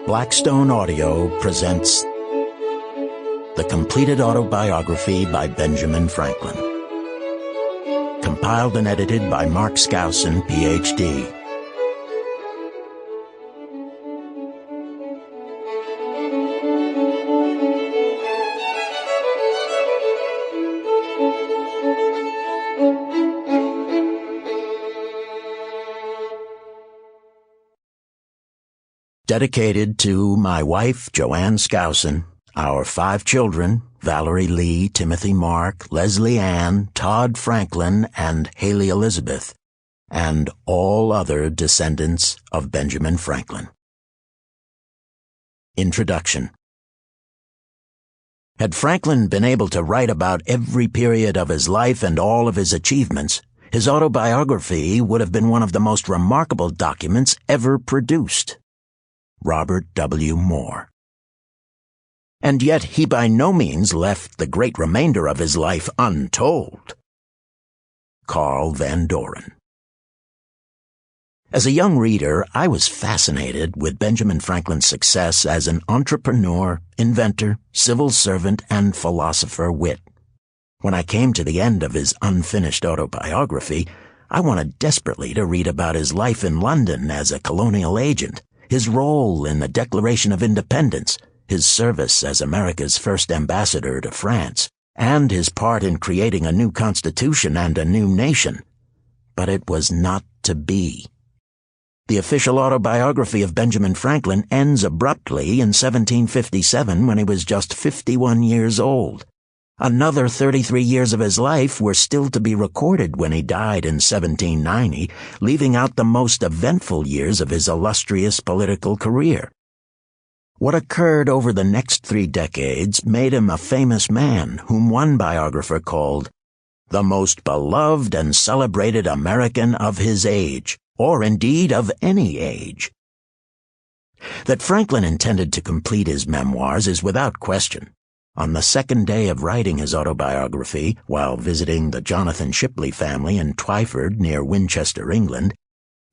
Blackstone Audio presents The Completed Autobiography by Benjamin Franklin. Compiled and edited by Mark Skousen, Ph.D. Dedicated to my wife, Joanne Skousen, our 5 children, Valerie Lee, Timothy Mark, Leslie Ann, Todd Franklin, and Haley Elizabeth, and all other descendants of Benjamin Franklin. Introduction. Had Franklin been able to write about every period of his life and all of his achievements, his autobiography would have been one of the most remarkable documents ever produced. Robert W. Moore. And yet he by no means left the great remainder of his life untold. Carl Van Doren. As a young reader, I was fascinated with Benjamin Franklin's success as an entrepreneur, inventor, civil servant, and philosopher wit. When I came to the end of his unfinished autobiography, I wanted desperately to read about his life in London as a colonial agent, his role in the Declaration of Independence, his service as America's first ambassador to France, and his part in creating a new constitution and a new nation. But it was not to be. The official autobiography of Benjamin Franklin ends abruptly in 1757 when he was just 51 years old. Another 33 years of his life were still to be recorded when he died in 1790, leaving out the most eventful years of his illustrious political career. What occurred over the next 3 decades made him a famous man whom one biographer called the most beloved and celebrated American of his age, or indeed of any age. That Franklin intended to complete his memoirs is without question. On the second day of writing his autobiography, while visiting the Jonathan Shipley family in Twyford near Winchester, England,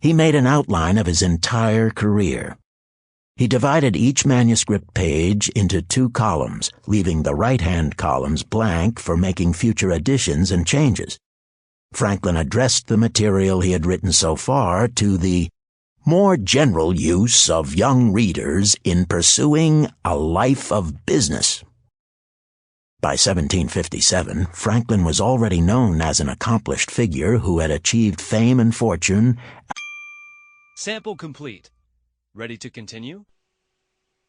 he made an outline of his entire career. He divided each manuscript page into 2 columns, leaving the right-hand columns blank for making future additions and changes. Franklin addressed the material he had written so far to the more general use of young readers in pursuing a life of business. By 1757, Franklin was already known as an accomplished figure who had achieved fame and fortune. Sample complete. Ready to continue?